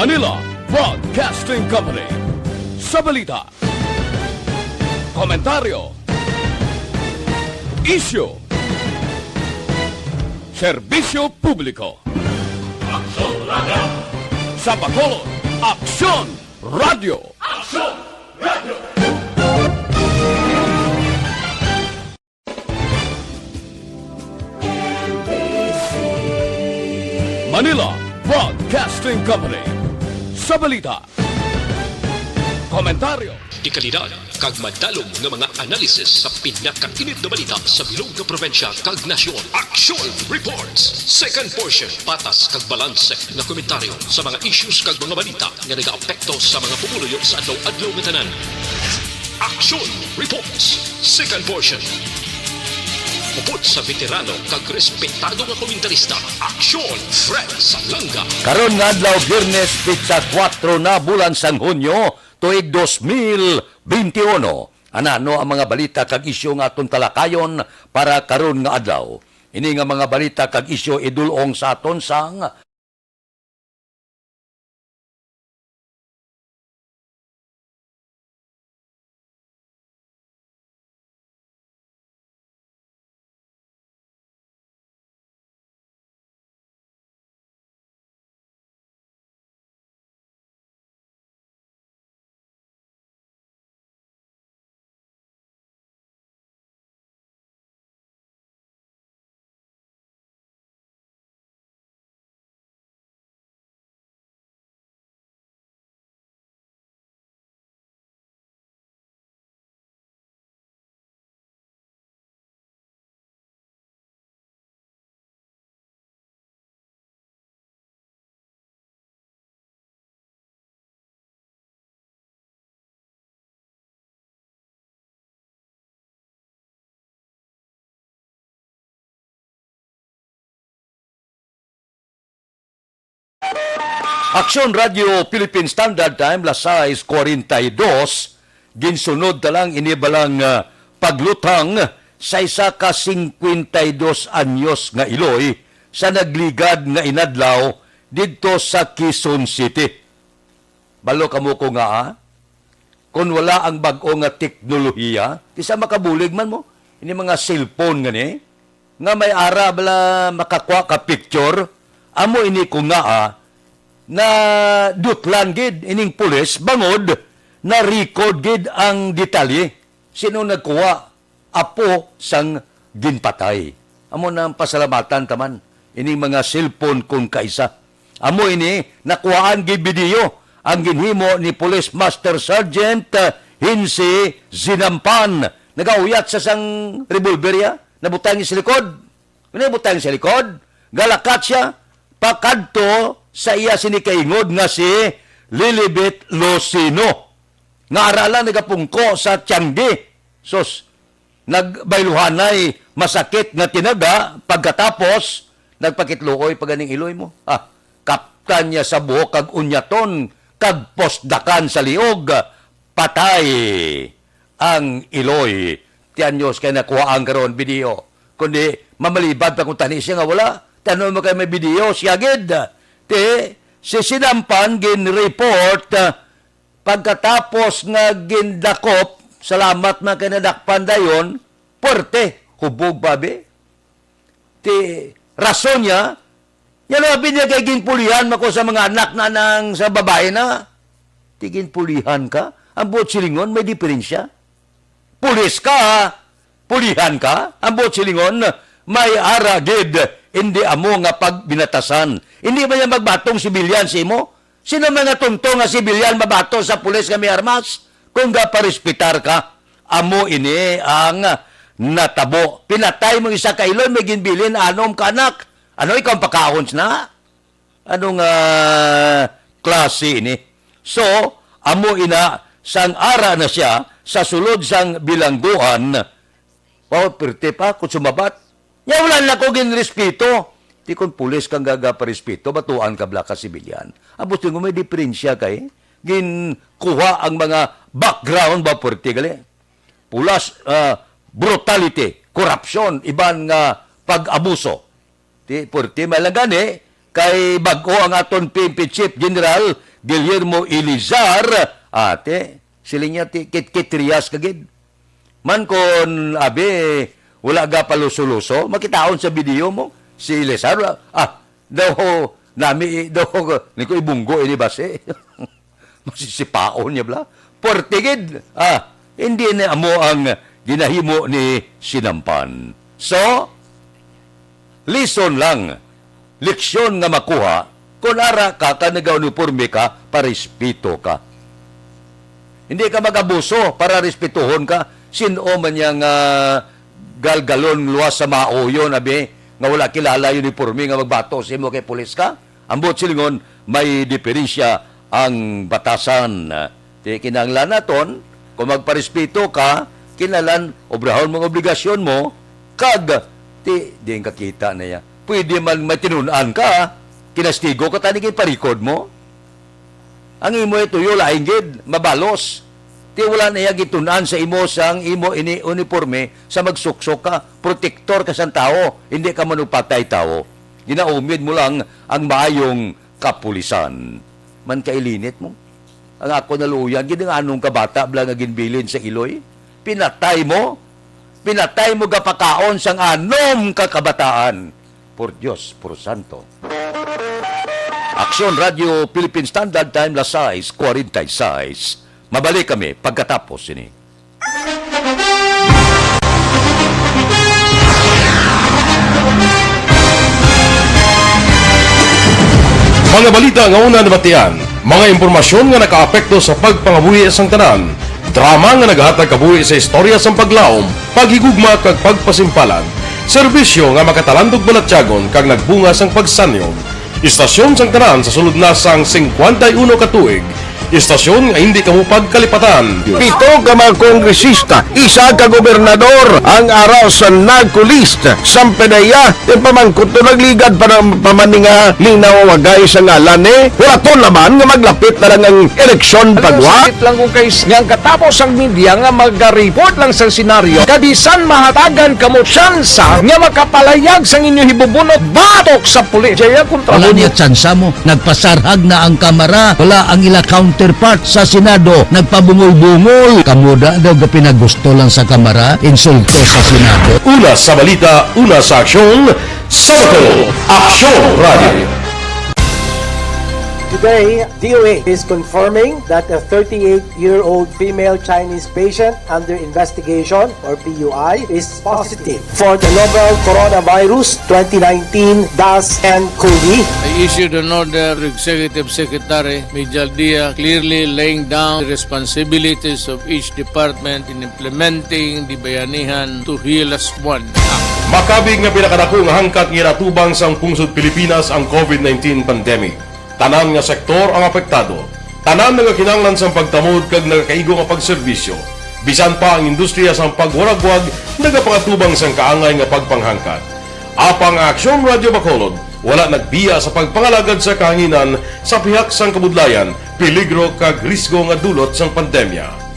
Manila Broadcasting Company. Sa balita, komentaryo, isyu, serbisyo publiko. Aksyon Radio! Sa Bacolod, Aksyon Radio! Aksyon Radio! Manila Broadcasting Company. Sa balita, komentaryo, Ikalidad, kag madalong ng mga analisis sa pinakainit na balita sa bilog na probensya kag nasyon. Action Reports! Second portion, patas kag balanse na komentaryo sa mga issues kag mga balita nga nag-aapekto sa mga pumuluyo sa adlaw-adlaw nga tanan. Action Reports! Second portion. Upod sa veterano kag respetado nga komentarista, Action Fred Salanga. Karon nga adlaw Biyernes pitsa 4 na bulan sang Hunyo tuig 2021. Anano ang mga balita kag isyu nga aton talakayon para karon nga adlaw. Ini nga mga balita kag isyu idulong sa aton sang Aksyon Radio Philippine Standard Time las 6:42 ginsunod talang inibalang paglutang sa isa ka 52 anyos nga iloy sa nagligad nga inadlaw didto sa Quezon City. Balo kamo ko nga kung wala ang bag-o nga teknolohiya, kisa makabulig man mo ini mga cellphone ngani nga may ara bala makakwa ka picture amo ini ko nga na dutlan gid ining pulis bangod na record gid ang detalye sino nagkuha apo sang ginpatay. Amo na ang pasalamatan taman ining mga cellphone kung kaisa. Amo ini nakuhaan gid video ang ginhimo ni Police Master Sergeant Hinsi Zinampan. Nagauyat sa sang revolver ya, nabutang sa likod. Nabutang sa likod, galakat siya pakadto sa iya sinikaingod nga si Lilibet Losino. Nga aralan nagapungko sa Tianggi. Sos, nagbayluhanay masakit nga tinaga pagkatapos nagpakitluoy paganing iloy mo. Kaptan niya sa buhok kag unyaton kag posdakan sa liog patay ang iloy. Tianyos kay nakuha ang karon video. Kundi mamalibad pa kung tani siya nga wala. Tanong mo kay may video siya gid. Si Sinampan gin-report pagkatapos nga gindakop, salamat na kinadakpan dayon, puwerte, hubog babi. Rason niya, yan ang niya kay ginpulihan mako sa mga anak na nang sa babae na. Ginpulihan ka, ang buot silingon may diferensya. Pulis ka, pulihan ka, ang buot silingon may aragid. Hindi amo nga pagbinatasan. Hindi ba niya magbatong sibilyan si mo? Sino mga tuntong nga sibilyan mabato sa pulis nga may armas? Kung ga parespitar ka, amo ini ang natabo. Pinatay mo isa kailon, may ginbilin, anom ka anak. Ano ikaw pakaahons na? Anong klase ini? So, amo ina, sang ara na siya, sa sulod sang bilangguan, perte pa, kung sumabat, ya wala na ko ginrespeto. Di kon pulis kang gagaparespeto, batuan ka bla ka sibilyan. Abos din ko may diferensya kay. Ginkuha ang mga background ba porti gali. Pulas brutality, corruption, iban nga pag-abuso. Di porti malagani, kay bag-o ang aton PNP Chief General Guillermo Elizar, ate, siling niya kit Trias kagid. Man kon abe wala ga paluso-luso, makitaon sa video mo si Elizar, daw nami daw niko ibunggo ini base. Masisipaon niya bla. Portigid, hindi na amo ang ginahimo ni Sinampan. So, lison lang, leksyon nga makuha, kung ara ka, nag-uniforme ka, parespeto ka. Hindi ka mag-abuso para respetuhon ka. Sino man yang galgalon luwas sa mauyon, abe, nga wala kilala uniforme nga magbato sa imo kay pulis ka? Ambot silingon, may diferensya ang batasan. Kinahanglan naton, kung magparespeto ka, kinalan, obrahon mong obligasyon mo, kag, di ang kakita na ya. Pwede man matinunan ka, kinastigo ka tani parikod mo. Ang imo ito yung lainggid, mabalos. Ti wala na yung gitunan sa imo sang imo ini uniforme sa magsuksok ka, protektor ka sa tao, hindi ka manupatay tao. Ginaumid mo lang ang maayong kapulisan. Man kailinit mo. Ang ako naluyan, gini nga anong kabata, blang agin bilin sa Iloy. Pinatay mo gapakaon sang anom kakabataan. Por Diyos, por Santo. Aksyon Radio Philippine Standard Time, las 6:46. Mabalik kami pagkatapos ini. Mga balita nga una nabatian, mga impormasyon nga nakaapekto sa pagpangabuhi sang tanan, drama nga naghatag kabuhi sa istorya sang paglaom, paghigugma kag pagpasimpalan, serbisyo nga makatalandog balatyagon kag nagbunga sang pagsanyog, istasyon sang tanan sa sulod na sang 51 ka tuig, istasyon nga hindi kamo pagkalipatan. 7 ka mga kongresista, 1 ka gobernador ang araw sa nagkulist sa pedaya yung pamangkot to nagligad para pamaninga linaw wagay sa ngalan wala to naman nga maglapit na lang ang eleksyon pagwa. Sakit lang kung kays nga katapos ang media nga mag-report lang sa senaryo kabisan mahatagan kamo tsansa nga makapalayag sa inyo hibubunot batok sa pulis. Jaya kontra Wala niya tsansa mo. Nagpasarhag na ang kamera. Wala ang ila counterpart sa Senado. Nagpabungol-bungol. Kamuda daw ga pinagusto lang sa kamera. Insulto sa Senado. Una sa balita, una sa aksyon, Sabado, Aksyon Radio. Today, DOA is confirming that a 38-year-old female Chinese patient under investigation, or PUI, is positive for the novel coronavirus 2019 DAS-CoV. I issued an order to Executive Secretary Major Dia clearly laying down the responsibilities of each department in implementing the Bayanihan to Heal as One Act. Makabig nga pinakadako nga hangkat nga iratubang sang pungsod Pilipinas ang COVID-19 pandemic. Tanan nga sektor ang apektado. Tanan nga kinahanglan sang pagtamod kag nagakaigo nga pagserbisyo. Bisan pa ang industriya sang pagwaragwag nagapangatubang sang kaangay nga pagpanghangkat. Apang Aksyon Radio Bacolod wala nagbiya sa pagpangalagad sa kahanginan sa pihak sang kabudlayan, peligro kag risgo nga dulot sang pandemya.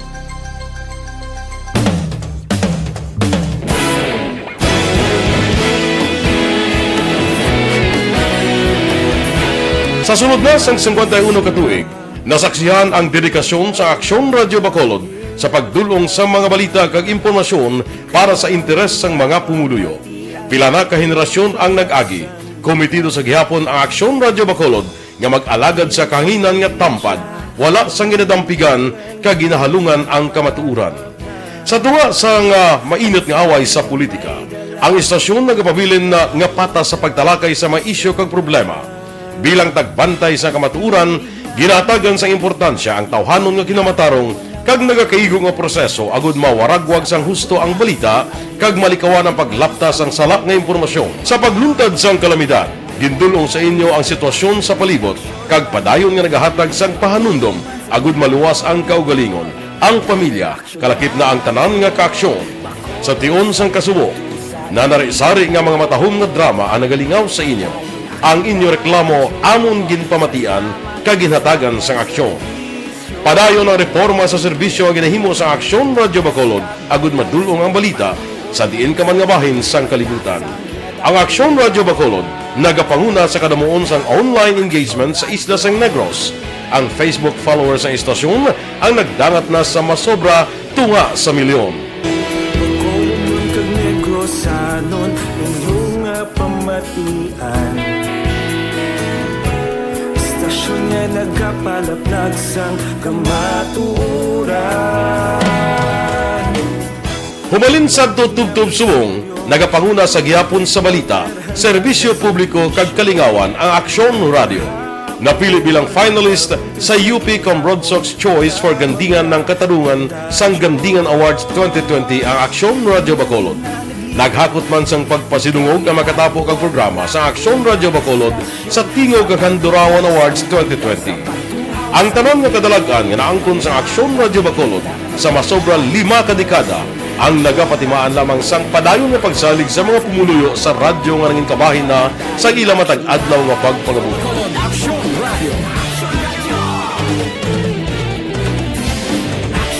Sa sunod na sang 51 katuig, nasaksihan ang dedikasyon sa Aksyon Radio Bacolod sa pagdulong sa mga balita kag impormasyon para sa interes sang mga pumuluyo. Pila na ka henerasyon ang nag-agi, komitido sa gihapon ang Aksyon Radio Bacolod nga mag-alagad sa kahanginan nga tampad, wala sang ginadampigan kag ginahalungan ang kamatuuran. Sa tunga sang mainit nga away sa politika, ang istasyon nagapabilin na nga patas sa pagtalakay sa mga isyu kag problema. Bilang tagbantay sa kamatuuran, ginatagan sa importansya ang tawhanon nga kinamatarong kag nagakaigo nga proseso agud mawaragwag sang husto ang balita kag malikawan ang paglapta sang salak nga impormasyon. Sa pagluntad sang kalamidad, gindulong sa inyo ang sitwasyon sa palibot kag padayon nga nagahatag sang pahanundom agud maluwas ang kaugalingon, ang pamilya, kalakip na ang tanan nga kaaksyon. Sa tion sang kasubo, nanari-sari nga mga matahom nga drama ang nagalingaw sa inyo. Ang inyo reklamo amon ginpamatian kaginhatagan sang aksyon. Padayon ang reforma sa serbisyo ang ginahimo sa Aksyon Radio Bacolod agud madulong ang balita sa diin ka man nga bahin sang kalibutan. Ang Aksyon Radio Bacolod nagapanguna sa kadamuon sang online engagement sa isla sang Negros. Ang Facebook followers ng istasyon ang nagdangat na sa masobra tunga sa milyon. Bacolod kag Negros sanon inyong pamatian. Istasyon nga nagapalaplag sang kamaturan. Humalin sa tutubtub subong, nagapanguna sa gihapon sa balita, serbisyo publiko kag kalingawan ang Aksyon Radio. Napili bilang finalist sa UP Broadsox Choice for Gandingan ng Katarungan sang Gandingan Awards 2020 ang Aksyon Radio Bacolod. Naghakot man sang pagpasinungog na makatapo kag programa sa Aksyon Radio Bacolod sa Tingog kag Handurawan Awards 2020. Ang tanon nga kadalagan nga naangkon sa Aksyon Radio Bacolod sa masobra 5 kadekada ang nagapatimaan lamang sang padayon nga pagsalig sa mga pumuluyo sa radyo nga nangin kabahin na sa ila matag adlaw nga pagpangabuhi.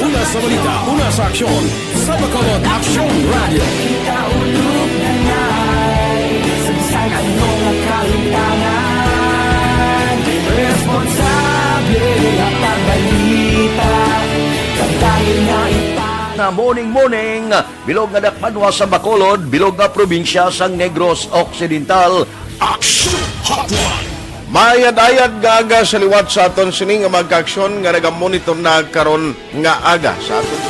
Una sa balita, una sa aksyon, sa Bacolod Aksyon Radio. Kaulog na ngay, samsang anong nakalintangan. Responsable at pagbalita, kagdahil na Na morning, bilog nga dakpanwa sa Bacolod, bilog nga probinsya sang Negros Occidental. Aksyon Hotline. Mayad-ayad nga aga sa liwat sa aton sining nga magka-aksyon nga nagamonitor na karon nga aga sa aton.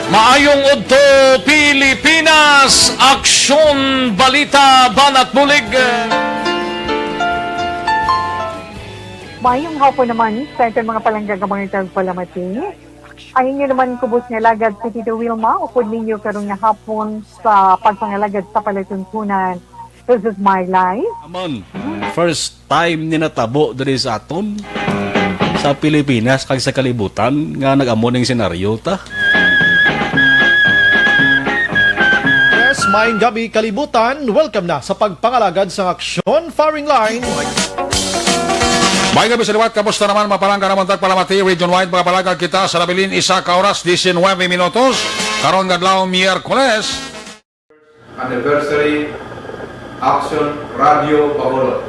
Maayong udto Pilipinas, Aksyon Balita Banat Bulig. Mayong hapon naman sa itong mga palanggang mga palamati. Ayun nyo naman kubos nga lagad si Tito Wilma, upod ninyo karong nga hapon sa pagpangalagad sa palatuntunan. This is my life. Amon, first time ni natabo diri sa aton sa Pilipinas kag sa kalibutan nga nag-amo ning senaryo ta. Yes, maayong gabi kalibutan. Welcome na sa pagpangalagad sa Aksyon Firing Line. May gabi sa liwat, kamusta naman mapalangga naman tagpalamati, region-wide mga palagag kita sa labilin isa ka oras, 19 minutos, karon gadlaw Miyerkules. Anniversary Action Radio Bacolod.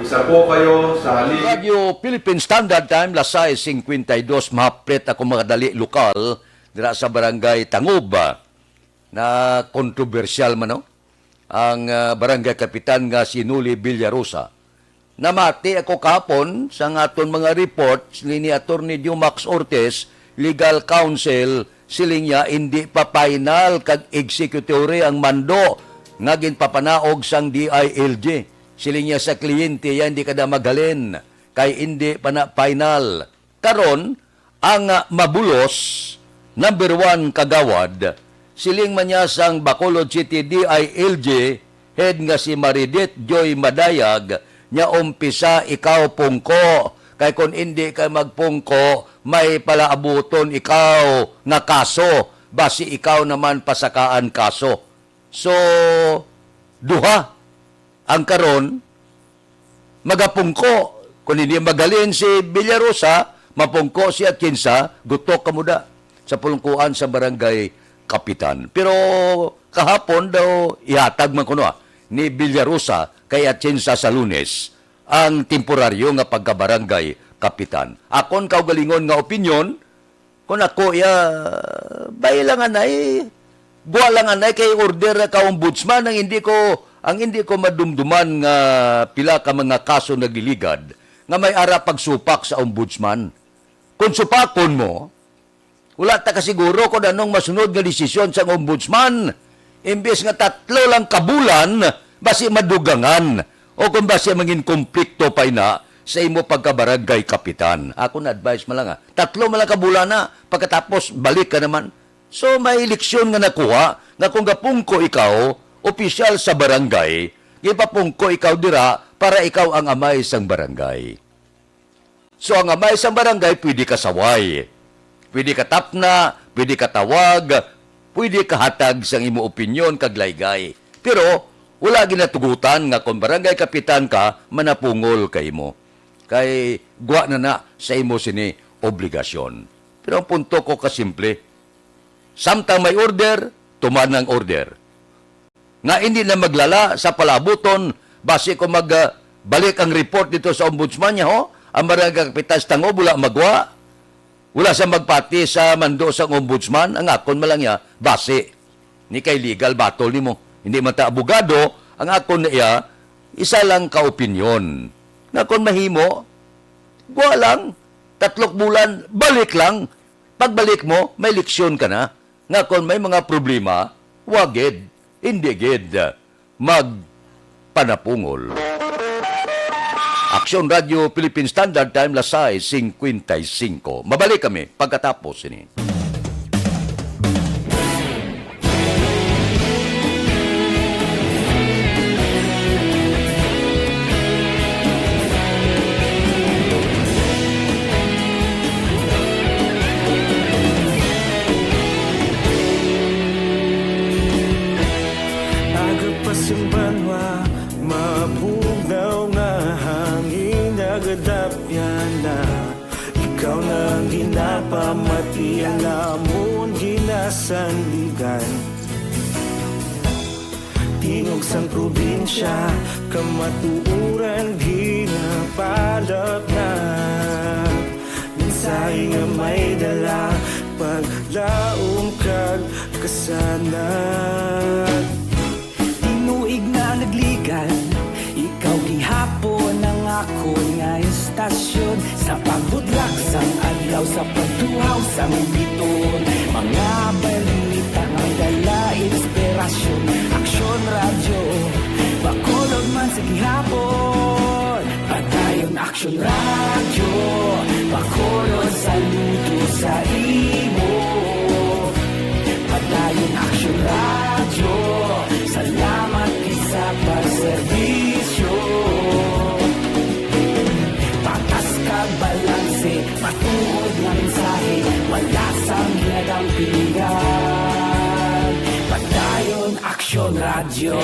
Isa po kayo sa haligi. Radio Philippine Standard Time, lasay 52, mahapret ako mga dali lokal, dira sa barangay Tangob, na kontrobersyal man, no? Ang barangay kapitan nga si Nuli Villarosa. Namati ako kahapon sa aton mga reports ni Attorney Dumax Ortiz, legal counsel, siling niya hindi pa final kag executory ang mando nga ginpapanaog sang DILG. Siling niya sa kliyente yan hindi kada magalin kay hindi pa na final. Karon ang mabulos number 1 kagawad siling man niya sang Bacolod City DILG head nga si Maridit Joy Madayag nya umpisa ikaw pungko kay kung hindi ka magpungko may palaabuton ikaw nga kaso basi ikaw naman pasakaan kaso. So duha ang karon magapungko kung hindi magalin si Villarosa mapungko si Atienza gutok kamuda sa pulungkuan sa barangay kapitan. Pero kahapon daw ihatag man kuno ni Villarosa kay Atienza sa Lunes ang temporaryo nga pagkabarangay kapitan. Akon kaugalingon nga opinyon kung ako bailangan ay buwalangan ay kay order ka ombudsman ang hindi ko madumduman nga pila ka mga kaso nagliligad nga may ara pagsupak sa ombudsman. Kung supakon mo, wala ta kasiguro kung anong masunod nga desisyon sa ombudsman. Imbes nga 3 lang kabulan, basi madugangan. O kung basi mangin konflikto pa ina sa imo pagkabarangay kapitan. Ako na advice mo lang 3 malang kabulan na, pagkatapos balik ka naman. So may eleksyon nga nakuha, nga kung gapungko ikaw, opisyal sa barangay, ipapungko ikaw dira para ikaw ang amay sang barangay. So ang amay sang barangay, pwede ka saway. Pwede ka tapna, pwede ka tawag, pwede ka hatag sang imo opinyon kag laygay. Pero wala ginatugutan nga kung barangay kapitan ka, manapungol kay mo. Kay guwa na sa imo sini obligasyon. Pero ang punto ko kasimple, samtang may order, tuman ng order. nga hindi na maglala sa palabuton base ko balik ang report dito sa ombudsman niya ho ang barangay kapitas tango wala magwa wala sa magpati sa mando sa ombudsman ang akon malang ya base ni kay legal battle nimo hindi man ta abogado ang akon na iya isa lang ka opinyon nga kon mahimo wa lang 3 bulan balik lang pagbalik mo may leksyon ka na nga kon may mga problema wagid hindi gid magpanapungol. Aksyon Radio Philippine Standard Time Lasay 55. Mabalik kami pagkatapos ini. Agapasumbanwa, mabugaw nga hangin agadapyan na ikaw nang ginapamati ang amon ginasandigan tingog sang probinsya kamatuuran ginapalap na minsay nga may dala paglaom kag kasanan tinuig na nagligan ikaw gihapon ang ako nga estasyon sa pagbudlak sang adlaw sa pagtuhaw sang biton mga balita nga dala inspirasyon aksyon radyo bakulog man sa gihapon padayon aksyon radyo bakulog saludo sa imo padayon aksyon radyo salamat sa pagserbisyo patas kag balanse matuod nga mensahe wala sang ginadang pilihan padayon aksyon radyo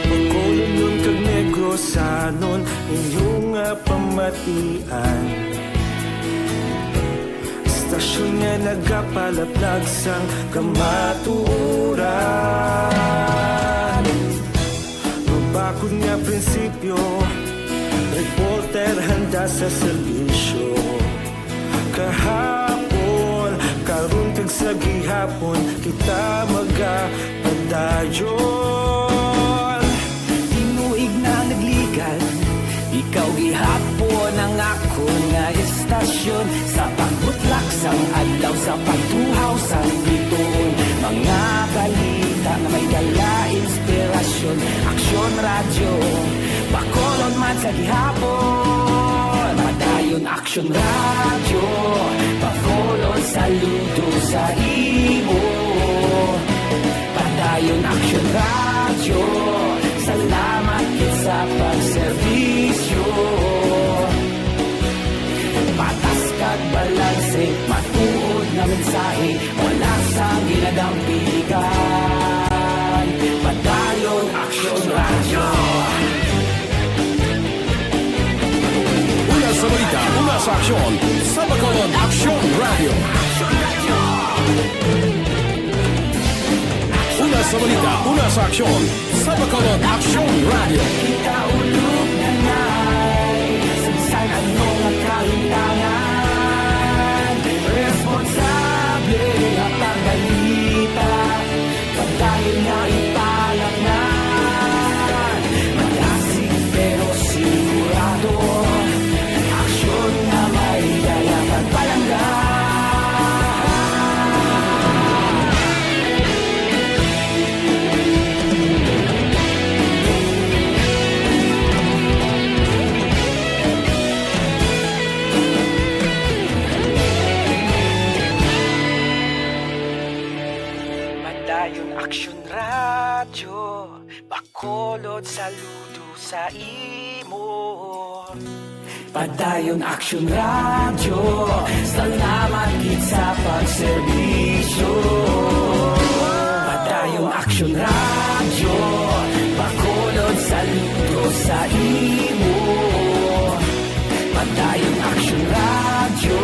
pagkulong nun kag negrosanon inyong pamatian Stasyon nga nagapalaplag sang kamaturan Mabakod nga prinsipyo Reporter handa sa serbisyo Kahapon, karon kag sa gihapon Kita magapadayon Tinuig na nagligan Ikaw gihapon ang ako nga estasyon Sa pagbutlak sang adlaw Sa pagtuhaw sang biton Mga balita na may dala inspirasyon Aksyon radyo Bakolon man sa gihapon Madayon aksyon radyo Bakolon saludo sa imo Padayon aksyon radyo Salamat sa pagserbisyo Patas kag balanse Matuod na mensahe Wala sa ginadang piligan Padayon aksyon radyo Una sa balita, una sa aksyon sa Bacolod Aksyon Radio. Una sa balita, una sa aksyon sa Bacolod Aksyon Radio. Kita ulog na na'y Sansan anong nagkahintangan Responsable at pagbalita Pagdahil na ipalat na Malasig pero sigurado Aksyon na may dala pagpalangga Padayon aksyon radyo Bacolod saludo sa imo Padayon aksyon radyo Salamat gid sa pagserbisyo Padayon aksyon radyo Bacolod saludo sa imo Padayon aksyon radyo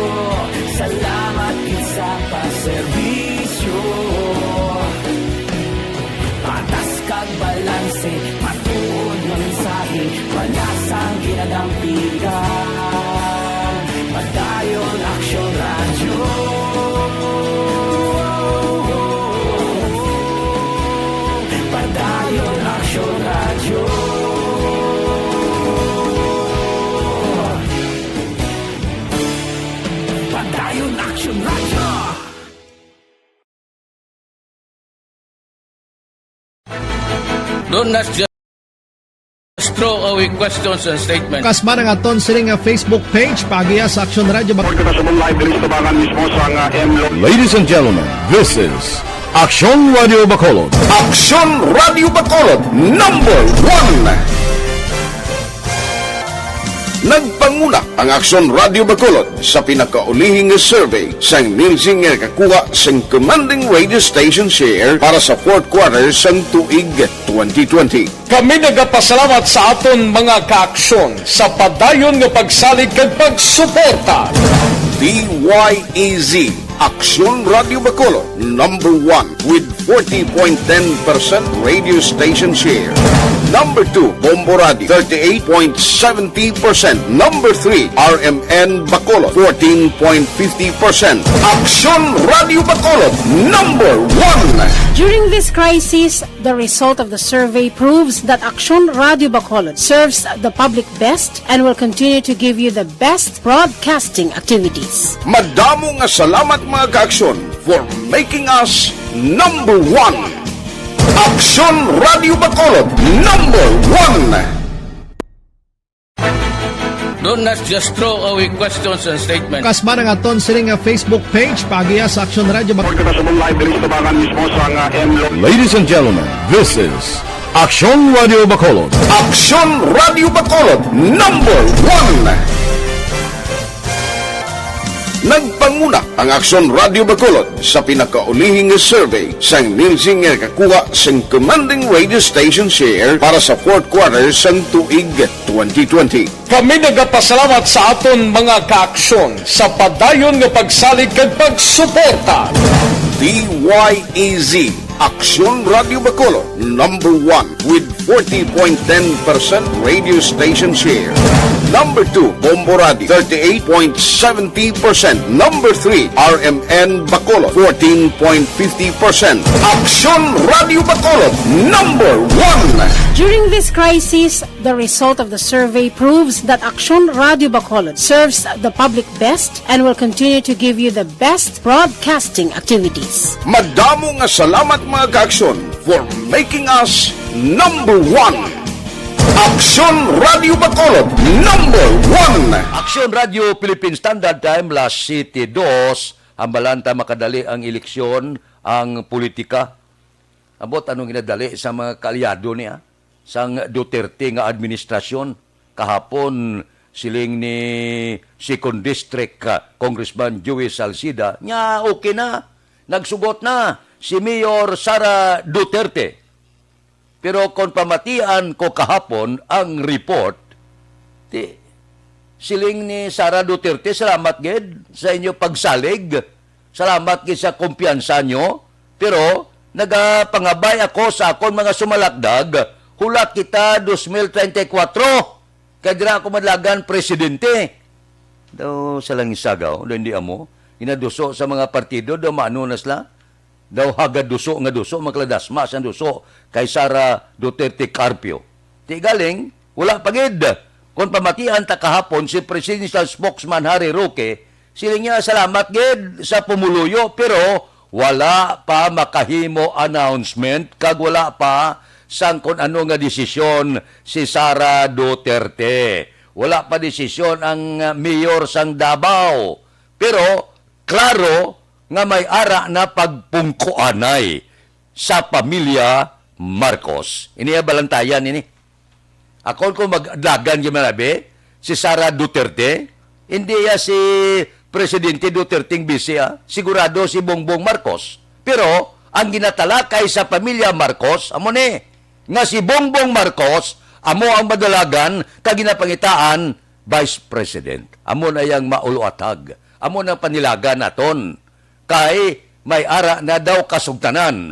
Don't not just throw away questions and statements. Kasma ng aton siling nga Facebook page pagiya sa Aksyon Radio Bacolod. Ladies and gentlemen, this is Aksyon Radio Bacolod. Aksyon Radio Bacolod number 1. Nagpanguna ang Aksyon Radio Bacolod sa pinakaulihing survey sa Nilsing nga kakuha sa commanding radio station share para sa fourth quarter sa tuig 2020. Kami nagapasalamat sa aton mga kaaksyon sa padayon nga pagsalig kag pagsuporta. DYEZ Aksyon Radio Bacolod number 1 with 40.10% radio station share. Number 2, Bombo Radio, 38.70%. Number 3, RMN Bacolod, 14.50%. Aksyon Radio Bacolod, number 1. During this crisis, the result of the survey proves that Aksyon Radio Bacolod serves the public best and will continue to give you the best broadcasting activities. Madamo nga salamat mga kaaksyon for making us number 1. Aksyon Radio Bacolod number 1. Don't not just throw away questions and statements. Kasma ng aton siling nga Facebook page pagiya sa Aksyon Radio Bacolod. Ladies and gentlemen, this is Aksyon Radio Bacolod. Aksyon Radio Bacolod number 1. Nagpanguna ang Aksyon Radio Bacolod sa pinakaulihing survey sa Nilsing nga kakuha sa commanding radio station share para sa fourth quarter sa tuig 2020. Kami nagapasalamat sa aton mga kaaksyon sa padayon nga pagsalig kag pagsuporta. DYEZ Aksyon Radio Bacolod number 1 with 40.10% radio station share. Number 2, Bombo Radio, 38.70%. Number 3, RMN Bacolod, 14.50%. Aksyon Radio Bacolod number 1. During this crisis, the result of the survey proves that Aksyon Radio Bacolod serves the public best and will continue to give you the best broadcasting activities. Madamo nga salamat mga kaaksyon for making us number 1. Aksyon Radio Bacolod number 1. Aksyon Radio Philippine Standard Time, Las City 2, hambalanta makadali ang eleksyon, ang politika. Abot anong ginadali sa mga kaalyado niya, sang Duterte nga administrasyon. Kahapon siling ni 2nd District Congressman Joey Salcida, nya okay na, nagsugot na si Mayor Sara Duterte. Pero kung pamatian ko kahapon ang report, siling ni Sara Duterte, salamat gid sa inyo pagsalig, salamat gid sa kumpiyansa nyo, pero nagapangabay ako sa akon mga sumalakdag, hula kita 2034, kaya dira ako madlagan presidente. Daw sa lang isagaw, daw hindi amo, inaduso sa mga partido, daw maanunas la, daw hagad duso nga duso, magladasma sa duso kay Sara Duterte Carpio. Di galing, wala pagid. Kung pamatian ta kahapon si Presidential Spokesman Harry Roque, sila niya salamat gid sa pumuluyo, pero wala pa makahimo announcement, kag wala pa sang kung ano nga desisyon si Sara Duterte. Wala pa desisyon ang mayor sang Davao. Pero, klaro, nga may ara na pagpungkuanay sa pamilya Marcos. Ini balantayan ini. Ako kung magdagan yung malabi, si Sara Duterte, hindi ya si Presidente Duterte ng busy, sigurado si Bongbong Marcos. Pero, ang ginatalakay sa pamilya Marcos, amo ni, nga si Bongbong Marcos, amo ang madalagan, kaginapangitaan, Vice President. Amo na yang mauluatag. Amo na panilagan naton. Kay may ara na daw kasugtanan.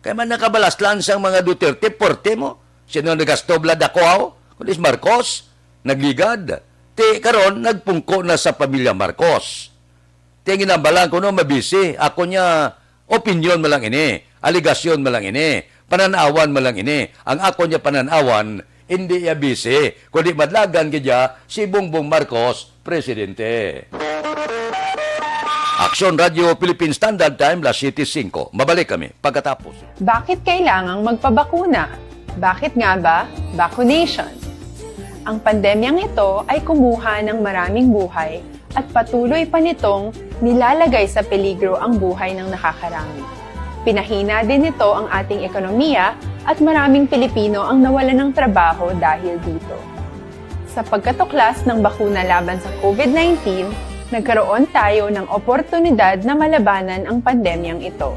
Kaya man nakabalaslan sang mga Duterte, porte mo. Sino nagastobla dakoaw? Kunis Marcos, nagligad. Ti karon nagpungko na sa pamilya Marcos. Ti ginambalan ko no mabisi. Ako niya, opinion mo lang ini. Aligasyon mo lang ini. Pananawan mo lang ini. Ang ako niya pananawan, hindi niya bisi. Kundi madlagan kaya si Bongbong Marcos, Presidente. Aksyon Radio Philippine Standard Time, Las City 5. Mabalik kami pagkatapos. Bakit kailangang magpabakuna? Bakit nga ba vaccination? Ang pandemyang ito ay kumuha ng maraming buhay at patuloy pa nitong nilalagay sa peligro ang buhay ng nakakarami. Pinahina din nito ang ating ekonomiya at maraming Pilipino ang nawalan ng trabaho dahil dito. Sa pagkatuklas ng bakuna laban sa COVID-19, nagkaroon tayo ng oportunidad na malabanan ang pandemyang ito.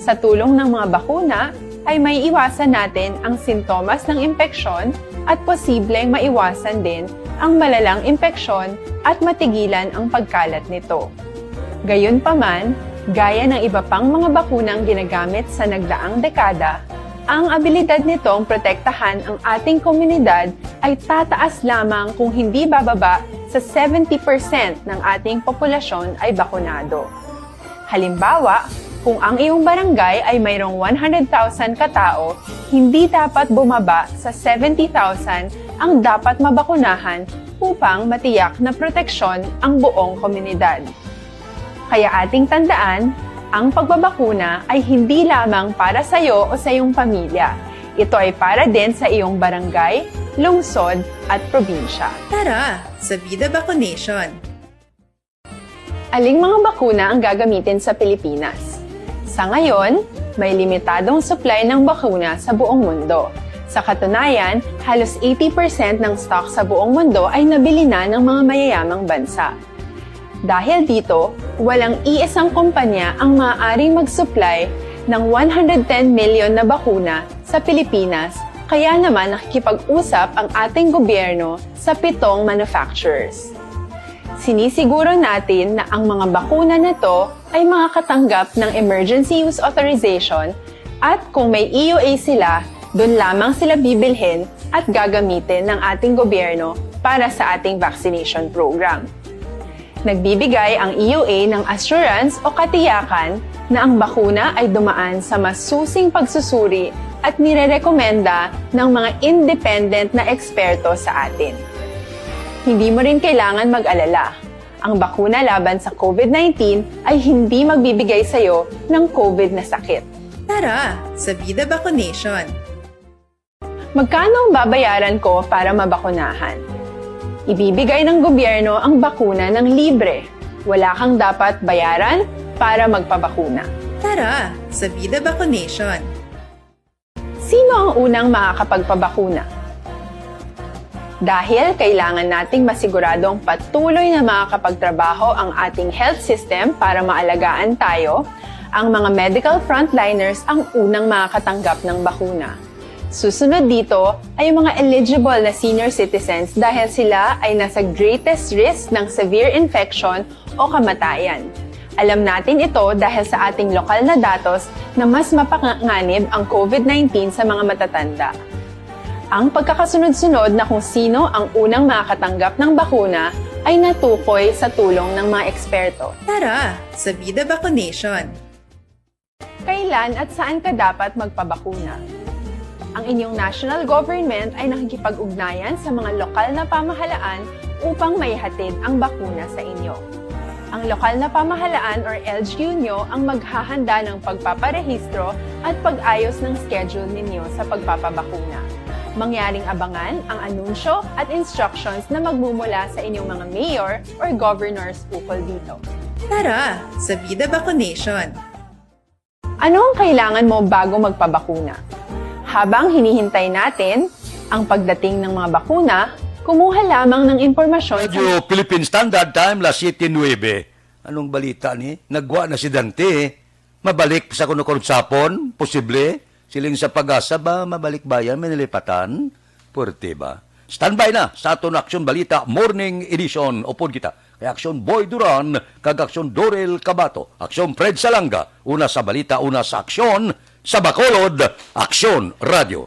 Sa tulong ng mga bakuna, ay may iwasan natin ang sintomas ng impeksyon at posibleng maiwasan din ang malalang impeksyon at matigilan ang pagkalat nito. Gayunpaman, gaya ng iba pang mga bakunang ginagamit sa nagdaang dekada, ang abilidad nitong protektahan ang ating komunidad ay tataas lamang kung hindi bababa sa 70% ng ating populasyon ay bakunado. Halimbawa, kung ang iyong barangay ay mayroong 100,000 katao, hindi dapat bumaba sa 70,000 ang dapat mabakunahan upang matiyak na proteksyon ang buong komunidad. Kaya ating tandaan, ang pagbabakuna ay hindi lamang para sa iyo o sa iyong pamilya. Ito ay para din sa iyong barangay, lungsod at probinsya. Tara, sa Vida Vaccination! Aling mga bakuna ang gagamitin sa Pilipinas? Sa ngayon, may limitadong supply ng bakuna sa buong mundo. Sa katunayan, halos 80% ng stock sa buong mundo ay nabili na ng mga mayayamang bansa. Dahil dito, walang iisang kumpanya ang maaaring mag-supply ng 110 million na bakuna sa Pilipinas, kaya naman nakikipag-usap ang ating gobyerno sa 7 manufacturers. Sinisiguro natin na ang mga bakuna na to ay makakatanggap ng Emergency Use Authorization at kung may EUA sila, doon lamang sila bibilhin at gagamitin ng ating gobyerno para sa ating vaccination program. Nagbibigay ang EUA ng assurance o katiyakan na ang bakuna ay dumaan sa masusing pagsusuri at nirerekomenda ng mga independent na eksperto sa atin. Hindi mo rin kailangan mag-alala. Ang bakuna laban sa COVID-19 ay hindi magbibigay sa iyo ng COVID na sakit. Tara, sa Vida Vaccination! Magkano ang babayaran ko para mabakunahan? Ibibigay ng gobyerno ang bakuna ng libre. Wala kang dapat bayaran para magpabakuna. Tara, sa Vida Vaccination! Sino ang unang makakapagpabakuna? Dahil kailangan nating masiguradong patuloy na makakapagtrabaho ang ating health system para maalagaan tayo, ang mga medical frontliners ang unang makakatanggap ng bakuna. Susunod dito ay yung mga eligible na senior citizens dahil sila ay nasa greatest risk ng severe infection o kamatayan. Alam natin ito dahil sa ating lokal na datos na mas mapanganib ang COVID-19 sa mga matatanda. Ang pagkakasunod-sunod na kung sino ang unang makakatanggap ng bakuna ay natukoy sa tulong ng mga eksperto. Tara, sa Vida Vaccination! Kailan at saan ka dapat magpabakuna? Ang inyong national government ay nakikipag-ugnayan sa mga lokal na pamahalaan upang maihatid ang bakuna sa inyo. Ang lokal na pamahalaan or LGU nyo ang maghahanda ng pagpaparehistro at pag-ayos ng schedule ninyo sa pagpapabakuna. Mangyaring abangan ang anunsyo at instructions na magmumula sa inyong mga mayor or governors ukol dito. Tara, sa Vida Vaccination! Ano ang kailangan mo bago magpabakuna? Habang hinihintay natin ang pagdating ng mga bakuna, kumuha lamang ng impormasyon Radio Philippine Standard Time, las 7:09. Anong balita ni? Nagwa na si Dante. Mabalik sa kunukon sapon, posible. Siling sa pag-asa ba, mabalik ba yan, manilipatan? Puwerte ba? Standby na sa aton Aksyon Balita Morning Edition. Upod kita. Kay Aksyon Boy Duran, kag Aksyon Dorel Cabato, Aksyon Fred Salanga, una sa balita, una sa aksyon, sa Bacolod, Aksyon Radio.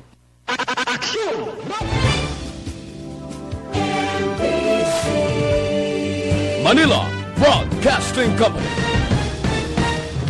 Manila Broadcasting Company.